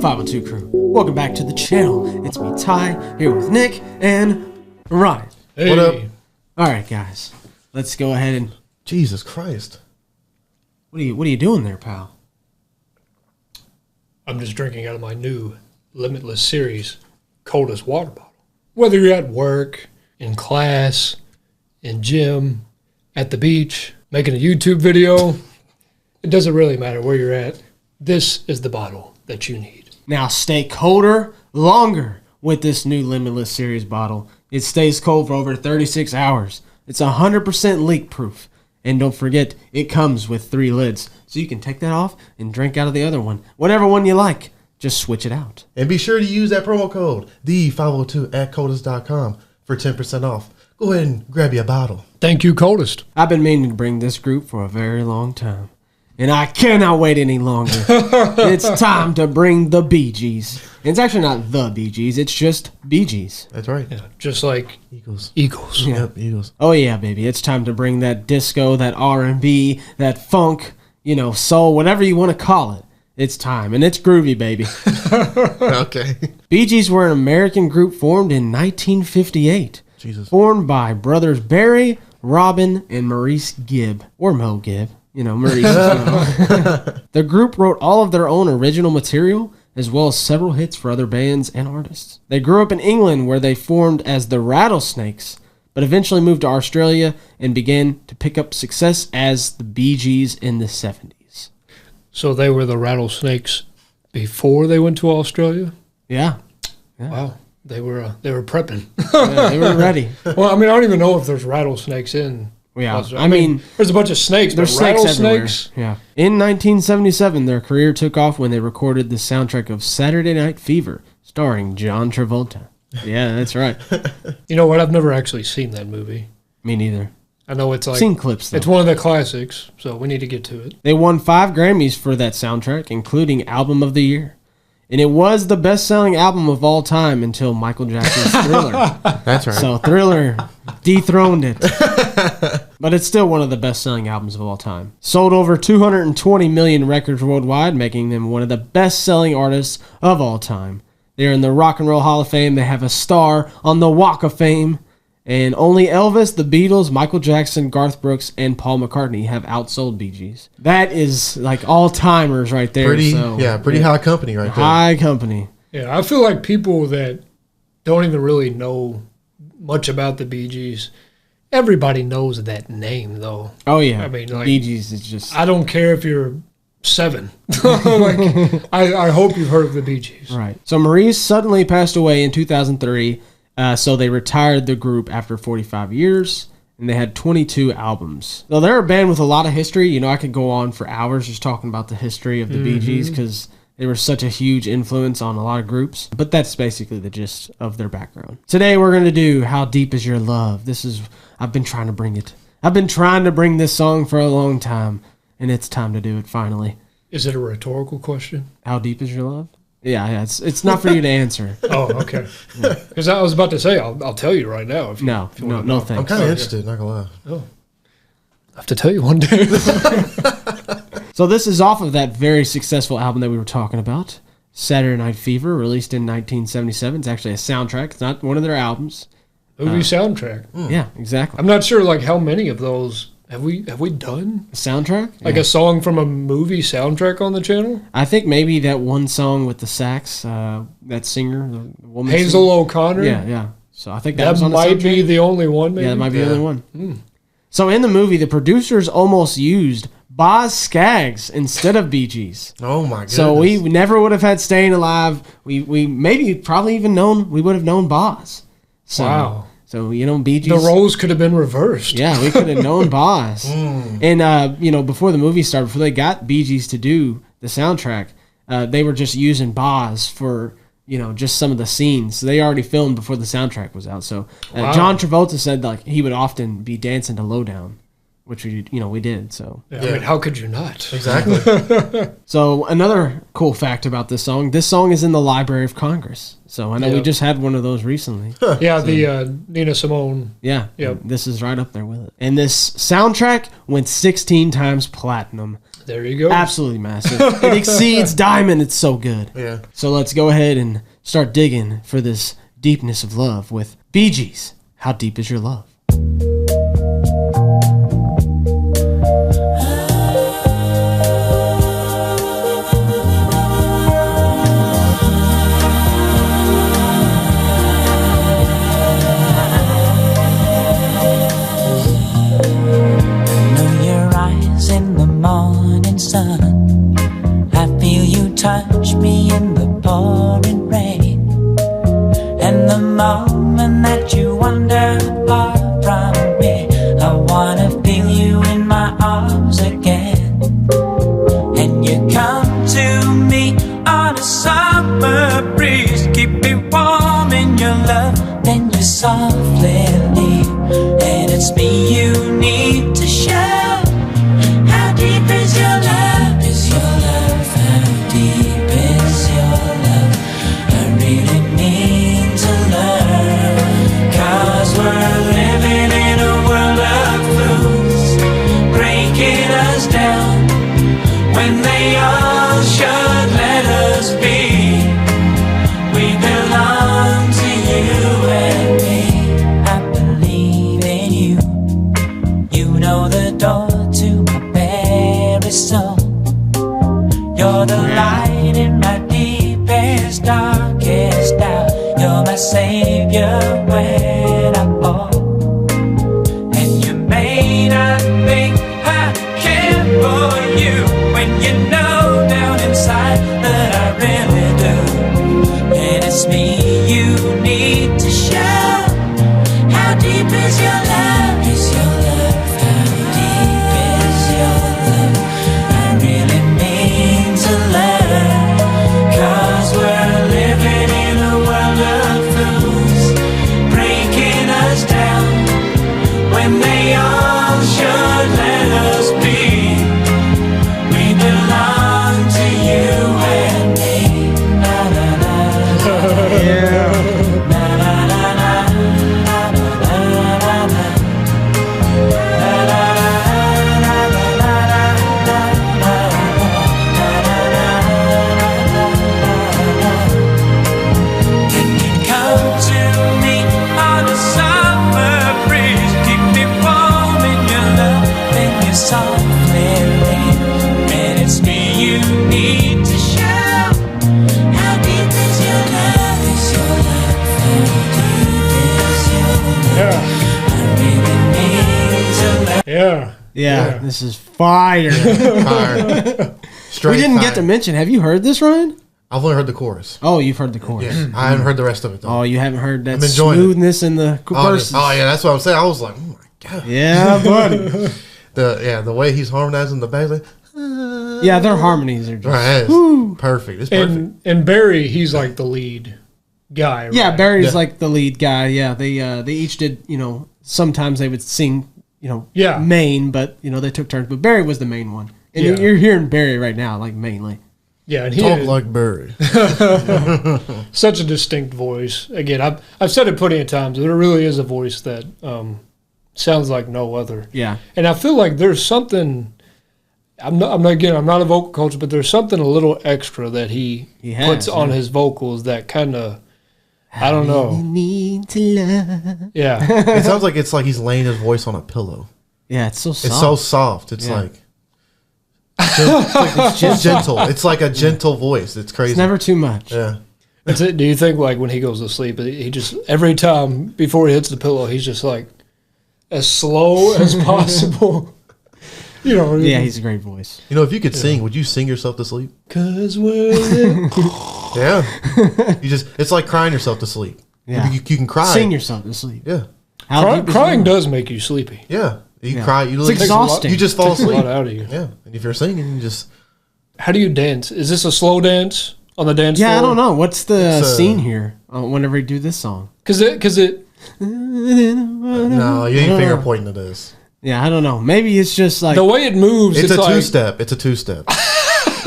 502 crew? Welcome back to the channel. It's me, Ty, here with Nick and Ryan. Hey. What up? All right, guys, let's go ahead and... Jesus Christ. What are you doing there, pal? I'm just drinking out of my new Limitless Series coldest water bottle. Whether you're at work, in class, in gym, at the beach, making a YouTube video, it doesn't really matter where you're at. This is the bottle that you need. Now stay colder longer with this new Limitless Series bottle. It stays cold for over 36 hours. It's 100% leak proof. And don't forget, it comes with 3 lids. So you can take that off and drink out of the other one. Whatever one you like, just switch it out. And be sure to use that promo code, the502 at coldest.com for 10% off. Go ahead and grab you a bottle. Thank you, Coldest. I've been meaning to bring this group for a very long time. And I cannot wait any longer. It's time to bring the Bee Gees. It's actually not the Bee Gees, it's just Bee Gees. That's right. Yeah, just like Eagles. Eagles. Yeah. Yep, Eagles. Oh yeah, baby. It's time to bring that disco, that R&B, that funk, soul, whatever you want to call it. It's time. And it's groovy, baby. Okay. Bee Gees were an American group formed in 1958. Jesus. Formed by brothers Barry, Robin, and Maurice Gibb. Or Mo Gibb. Maurice. The group wrote all of their own original material, as well as several hits for other bands and artists. They grew up in England, where they formed as the Rattlesnakes, but eventually moved to Australia and began to pick up success as the Bee Gees in the 70s. So they were the Rattlesnakes before they went to Australia? Yeah. Wow. They were prepping. Yeah, they were ready. Well, I don't even know if there's rattlesnakes in Yeah, Australia. I mean, there's a bunch of snakes, but there's snakes everywhere. rattlesnakes? Yeah. In 1977, their career took off when they recorded the soundtrack of Saturday Night Fever, starring John Travolta. Yeah, that's right. You know what? I've never actually seen that movie. Me neither. I know it's like... Seen clips, though. It's one of the classics, so we need to get to it. They won 5 Grammys for that soundtrack, including Album of the Year. And it was the best-selling album of all time until Michael Jackson's Thriller. That's right. So Thriller dethroned it. But it's still one of the best-selling albums of all time. Sold over 220 million records worldwide, making them one of the best-selling artists of all time. They're in the Rock and Roll Hall of Fame. They have a star on the Walk of Fame. And only Elvis, the Beatles, Michael Jackson, Garth Brooks, and Paul McCartney have outsold Bee Gees. That is like all-timers right there. Pretty high company right there. High company. Yeah, I feel like people that don't even really know much about the Bee Gees, everybody knows that name, though. Oh, yeah. I mean, like, Bee Gees is just... I don't care if you're 7. I hope you've heard of the Bee Gees. Right. So Maurice suddenly passed away in 2003, so they retired the group after 45 years, and they had 22 albums. So they're a band with a lot of history. I could go on for hours just talking about the history of the Bee Gees, because they were such a huge influence on a lot of groups. But that's basically the gist of their background. Today we're going to do How Deep Is Your Love. I've been trying to bring it. I've been trying to bring this song for a long time, and it's time to do it finally. Is it a rhetorical question? How deep is your love? Yeah, it's not for you to answer. Oh, okay. Because I was about to say, I'll tell you right now. If you No, thanks. I'm kind of interested, not going to lie. Oh. I have to tell you one day. So this is off of that very successful album that we were talking about, Saturday Night Fever, released in 1977. It's actually a soundtrack. It's not one of their albums. Movie soundtrack. Yeah, exactly. I'm not sure how many of those have we done? A soundtrack? Like a song from a movie soundtrack on the channel? I think maybe that one song with the sax, that singer, the woman Hazel O'Connor? Yeah. So I think that was on the might soundtrack. be the only one, maybe? Yeah, that might be the only one. So in the movie, the producers almost used Boz Scaggs instead of Bee Gees. Oh my goodness. So we never would have had Staying Alive. We probably even we would have known Boz. So, wow. So, Bee Gees. The roles could have been reversed. Yeah, we could have known Boz. And, before the movie started, before they got Bee Gees to do the soundtrack, they were just using Boz for, just some of the scenes. So they already filmed before the soundtrack was out. So Wow. John Travolta said he would often be dancing to Lowdown. which we did. So Yeah, I mean, how could you not? Exactly. So another cool fact about this song is in the Library of Congress. So I know we Yep. just had one of those recently. Yeah, the Nina Simone. Yeah. Yep. This is right up there with it. And this soundtrack went 16 times platinum. There you go. Absolutely massive. It exceeds diamond. It's so good. Yeah. So let's go ahead and start digging for this deepness of love with Bee Gees. How deep is your love? Sun. I feel you touch me in the pouring rain. And the moment that you wander far from me, I wanna feel you in my arms again. And you come to me on a summer breeze, keep me warm in your love, then you softly leave. And it's me you need to show. How deep is your love? Is your love? How deep is your love? I really need to learn. 'Cause we're living in a world of fools, breaking us down when they all should let us be. We belong to you and me. I believe in you. You know the door to my very soul. You're the light in my deepest, darkest doubt. You're my savior when I fall. And you may not think I care for you when you know down inside that I really do. And it's me you need to show. How deep is your love? Is your love? How deep is your love? I really mean to learn. 'Cause we're living in a world of fools, breaking us down when they all should let us be. We belong to you and me. Na na na. Yeah. Na na na na. Na na na na. Na na na na. Can you come to me on a summer breeze, keep me warm in your love, then you softly leave. And it's me you need to show. How deep is your love? Is your love? How deep is your love? Yeah. I really need to learn. Yeah. Yeah, this is fire. Fire. Straight We didn't get fire. to mention. Have you heard this, Ryan? I've only heard the chorus. Oh, you've heard the chorus. Yeah, I haven't heard the rest of it though. Oh, you haven't heard that I'm enjoying it. smoothness in the verses. Yeah, that's what I'm saying. I was like, oh my god. Yeah, buddy. The way he's harmonizing the bass, like, Yeah, their harmonies are just. right, it's perfect. It's perfect. And Barry, he's like the lead guy. Right? Yeah, Barry's Yeah. like the lead guy. Yeah, they each did. Sometimes they would sing. Yeah. main, but they took turns. But Barry was the main one, and Yeah. you're hearing Barry right now, like mainly. Yeah, and he Talk had like Barry. such a distinct voice. Again, I've said it plenty of times, but it really is a voice that sounds like no other. Yeah, And I feel like there's something. I'm not a vocal coach, but there's something a little extra that he has, puts on yeah. his vocals that kind of, I don't know. Need to love. Yeah, It sounds like it's like he's laying his voice on a pillow. Yeah, it's so soft. It's so soft. It's Yeah. like it's gentle. It's like a gentle voice. It's crazy. It's never too much. Yeah. That's it. Do you think like when he goes to sleep, he just every time before he hits the pillow, he's just like as slow as possible? Yeah, he's a great voice. If you could sing, would you sing yourself to sleep? 'Cause we're Yeah. It's like crying yourself to sleep. Yeah. You can cry. Sing yourself to sleep. Yeah. How deep is crying your love? does make you sleepy. Yeah. You Yeah. cry. You It's literally- exhausting. You just fall Takes a asleep. lot out of you. Yeah. And if you're singing, you just How do you dance? Is this a slow dance on the dance Yeah, floor? I don't know. What's the It's, scene here whenever you do this song? Because it no. You ain't finger pointing to this. Yeah, I don't know. Maybe it's just like The way it moves, It's a like, two-step. It's a two-step.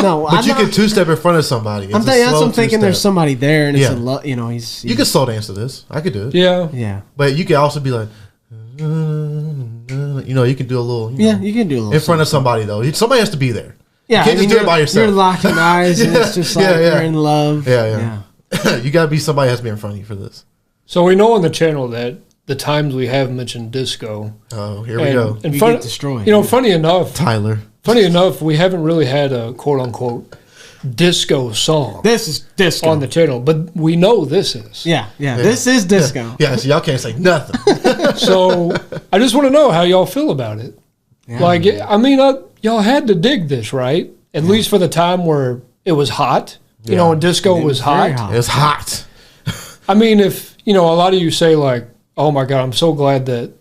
no. But you can two-step in front of somebody. I'm thinking there's two-step. somebody there, and it's Yeah. he's You can slow dance to this. I could do it. Yeah. yeah. But you can also be like, you can do a little. Yeah, you can do a little in front of somebody though. Somebody has to be there. Yeah, you can't just do it by yourself. You're locking eyes, and it's just like you're in love. Yeah. You gotta be somebody has to be in front of you for this. So we know on the channel that the times we have mentioned disco. Oh, here we go. And You get destroyed. funny enough, Tyler. we haven't really had a quote unquote disco song This is disco on the channel, but we know this is. Yeah. This is disco. Yeah, so y'all can't say nothing. So I just want to know how y'all feel about it. Yeah. Like, I mean, y'all had to dig this, right? At least for the time where it was hot. You know, when disco It was very hot. It's hot. I mean, if, a lot of you say, like, oh my God, I'm so glad that,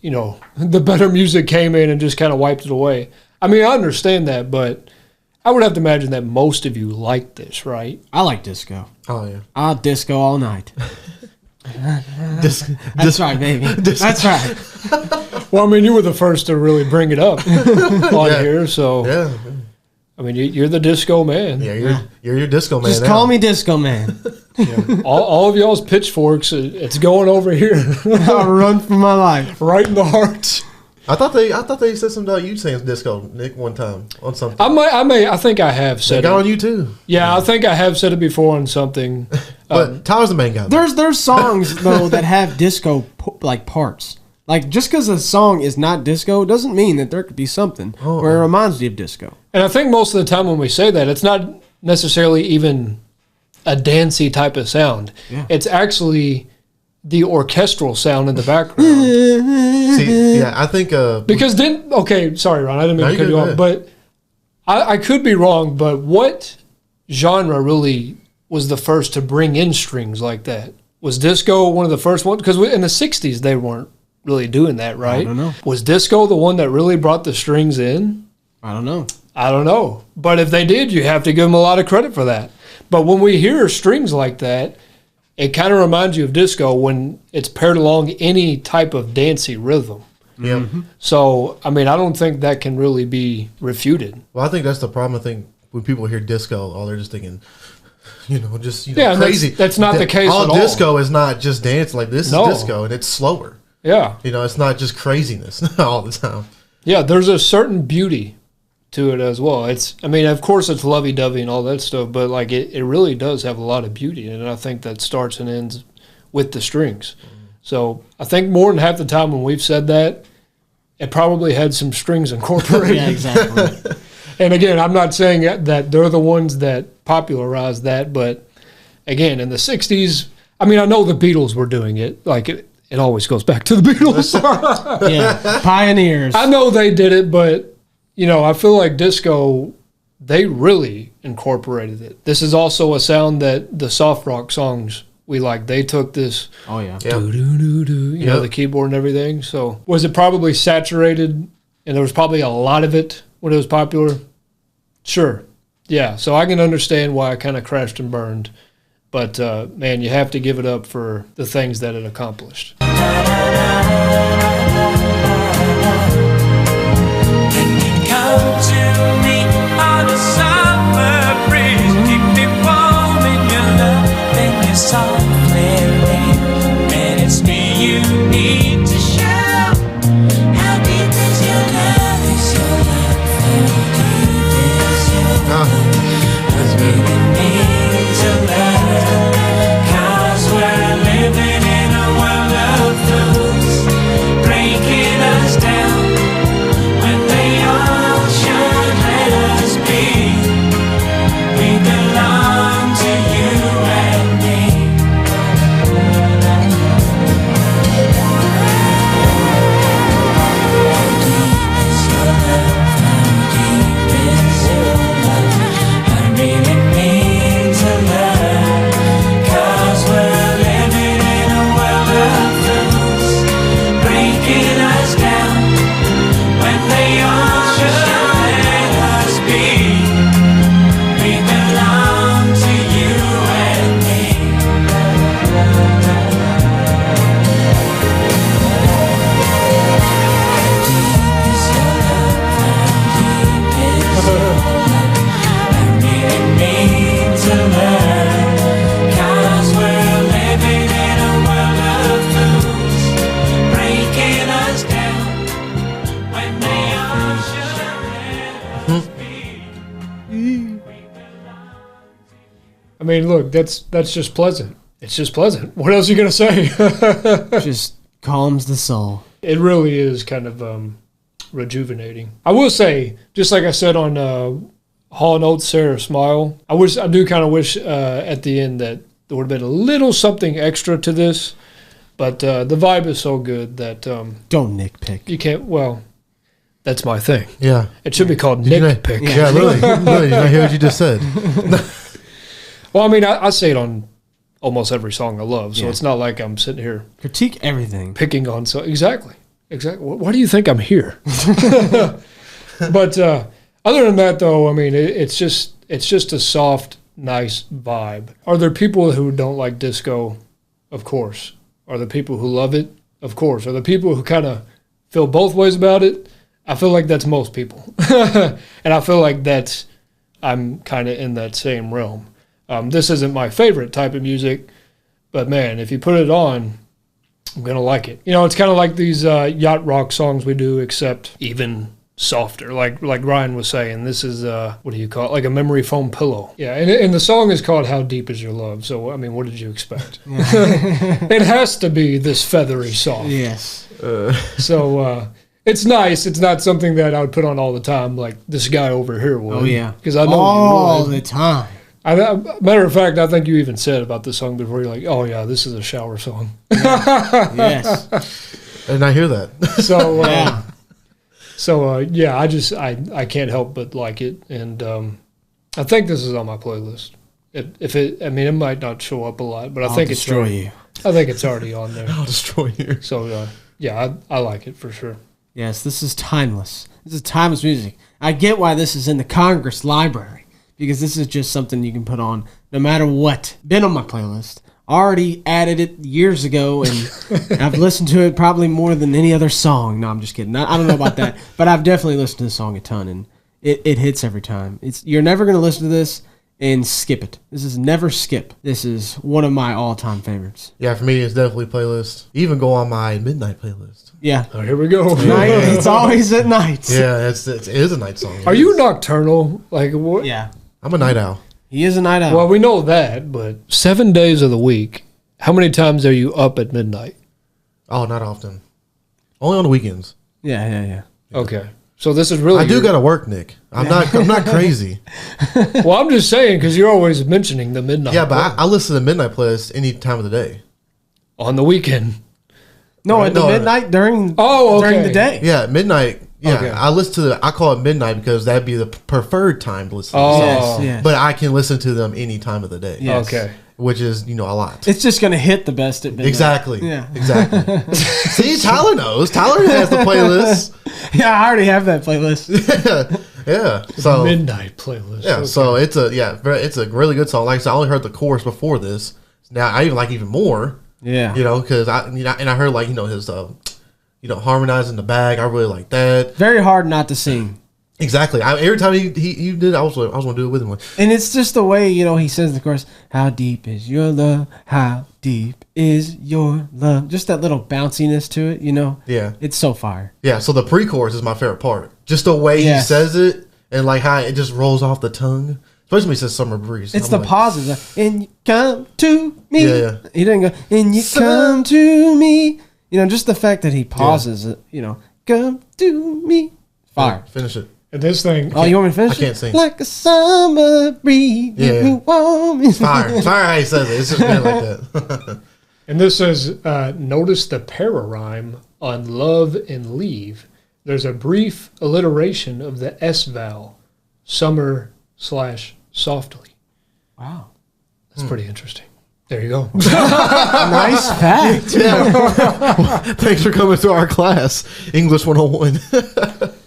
the better music came in and just kind of wiped it away. I mean, I understand that, but I would have to imagine that most of you like this, right? I like disco. Oh yeah. I'll disco all night. Dis- That's right, baby. That's right. Well, I mean, you were the first to really bring it up on Yeah. here, so Yeah. I mean, you're the disco man. Yeah, you're your disco man. Just now. call me disco man. All of y'all's pitchforks, it's going over here, I'll run for my life. right in the heart. I thought they said something about you saying disco, Nick, one time on something. I think I have They said got on it. you too. Yeah, I think I have said it before on something. But Tyler's the main guy. There's songs though that have disco like parts. Like just because a song is not disco doesn't mean that there could be something where it reminds you of disco. And I think most of the time when we say that, it's not necessarily even a dancey type of sound. Yeah. It's actually the orchestral sound in the background. See, yeah, I think Because sorry, Ron, I didn't mean No, to you're cut you good, off, man. but I could be wrong, but what genre really was the first to bring in strings like that? Was disco one of the first ones? Because in the 60s, they weren't really doing that, right? I don't know. Was disco the one that really brought the strings in? I don't know. I don't know. But if they did, you have to give them a lot of credit for that. But when we hear strings like that, it kind of reminds you of disco when it's paired along any type of dancey rhythm. yeah. So, I mean, I don't think that can really be refuted. Well, I think that's the problem. I think when people hear disco, all they're just thinking, Yeah, and that's- crazy. that's not the case All at all. disco is not just dance. Like this No. is disco, and it's slower. Yeah. It's not just craziness all the time. Yeah, there's a certain beauty to it as well. Of course it's lovey-dovey and all that stuff, but like it really does have a lot of beauty, and I think that starts and ends with the strings. So I think more than half the time when we've said that, it probably had some strings incorporated. Yeah, exactly. And again, I'm not saying that they're the ones that popularized that, but again, in the 60s, I mean, I know the Beatles were doing it. Like, it always goes back to the Beatles. Yeah, pioneers. I know they did it, but, I feel like disco, they really incorporated it. This is also a sound that the soft rock songs we like. They took this Oh yeah. Yeah. doo-doo-doo-doo, Yep. the keyboard and everything. So was it probably saturated and there was probably a lot of it when it was popular? Sure. Yeah. So I can understand why it kind of crashed and burned. But, man, you have to give it up for the things that it accomplished. Come to me on a summer breeze, keep me warm in your love and your softly rain. And it's me you need to show. How deep is your love? Is your love? How deep is your love? That's good. It needs a love. 'Cause we're living in a world of fools, breaking us down when they all should let us be. I mean, look, that's just pleasant. It's just pleasant. What else are you gonna say? Just calms the soul. It really is kind of rejuvenating. I will say, just like I said on Hall & Oates, Sarah Smile, I do kind of wish at the end that there would have been a little something extra to this, but the vibe is so good that Don't nitpick. you can't. Well, that's my thing. Yeah. It should be called Did you know- nitpick. Yeah, really. Really. Did I hear what you just said? Well, I mean, I say it on almost every song I love, so Yeah. it's not like I'm sitting here Critique everything. picking on. So exactly. Why do you think I'm here? But other than that, though, I mean, it's just a soft, nice vibe. Are there people who don't like disco? Of course. Are there people who love it? Of course. Are there people who kind of feel both ways about it? I feel like that's most people, and I feel like I'm kind of in that same realm. This isn't my favorite type of music, but man, if you put it on, I'm gonna like it. You know, it's kind of like these yacht rock songs we do, except even softer. Like Ryan was saying, this is what do you call it? Like a memory foam pillow. Yeah, and the song is called "How Deep Is Your Love." So I mean, what did you expect? It has to be this feathery soft. Yes. So it's nice. It's not something that I would put on all the time, like this guy over here would. Oh, yeah. because I know all you would. the time. Matter of fact, I think you even said about this song before. You're like, "Oh yeah, this is a shower song." Yes. I did not hear that. So Yeah. yeah, I can't help but like it, and I think this is on my playlist. I mean, it might not show up a lot, but I I'll think it's destroy already, you. I think it's already on there. I'll destroy you. So yeah, I like it for sure. Yes, this is timeless. This is timeless music. I get why this is in the Congress Library, because this is just something you can put on no matter what. Been on my playlist. Already added it years ago, and I've listened to it probably more than any other song. No, I'm just kidding. I don't know about that, but I've definitely listened to the song a ton, and it hits every time. You're never going to listen to this and skip it. This is never skip. This is one of my all-time favorites. Yeah, for me, it's definitely playlist. Even go on my midnight playlist. Yeah. Oh, here we go. Night, it's always at night. Yeah, it is a night song. Are you nocturnal? Like what? Yeah. I'm a night owl. He is a night owl. Well, we know that, but 7 days of the week, how many times are you up at midnight? Oh, not often. Only on the weekends. Yeah. Okay. So this is really I do got to work, Nick. I'm not crazy. Well, I'm just saying because you're always mentioning the midnight. Yeah, but I listen to midnight playlist any time of the day. on the weekend. No, at the No, midnight during Oh, okay. during the day. Yeah, midnight. Yeah, Okay. I listen to I call it midnight because that'd be the preferred time to listen to Oh. songs. Yes. But I can listen to them any time of the day. Yes. Okay. Which is, a lot. It's just gonna hit the best at midnight. Exactly. Yeah. Exactly. See, Tyler knows. Tyler has the playlist. Yeah, I already have that playlist. Yeah. So Midnight playlist. yeah. Okay. So it's a really good song. Like I said, I only heard the chorus before this. Now I even like even more. Yeah. Because I heard his harmonizing the bag. I really like that. Very hard not to sing. Exactly. Every time he did, I was gonna do it with him. And it's just the way, he says in the chorus, how deep is your love? How deep is your love? Just that little bounciness to it, Yeah. It's so fire. Yeah. So the pre-chorus is my favorite part. Just the way Yes. he says it and like how it just rolls off the tongue. Especially when he says "Summer Breeze." It's I'm the like, pauses. And you come to me. Yeah. He didn't go, and you come to me. Just the fact that he pauses it, come to me. Fire. Finish it. And this thing. Oh, you want me to finish I can't it? sing. Like a summer breeze. Yeah. You want me. Fire. Fire how he says it. It's just been like that. And this says, notice the para-rhyme on love and leave. There's a brief alliteration of the S vowel, summer/softly. Wow. That's pretty interesting. There you go. Nice fact. Thanks for coming to our class, English 101.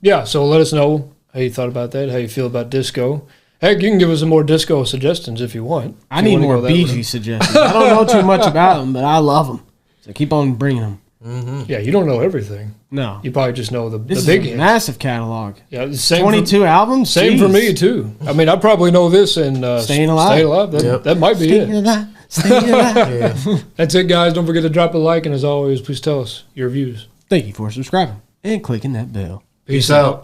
Yeah, so let us know how you thought about that, how you feel about disco. Heck, you can give us some more disco suggestions if you want. I If you need wanna more go that Bee route. Gees suggestions. I don't know too much about them, but I love them. So keep on bringing them. Yeah, you don't know everything. No. You probably just know the This big is a hits. massive catalog. Yeah, same 22 albums? Same for Jeez. me, too. I mean, I probably know this and Staying Alive. Staying Alive. That, Yep. that might be Staying it. alive. Staying alive. Yeah. That's it, guys. Don't forget to drop a like. And as always, please tell us your views. Thank you for subscribing and clicking that bell. Peace out.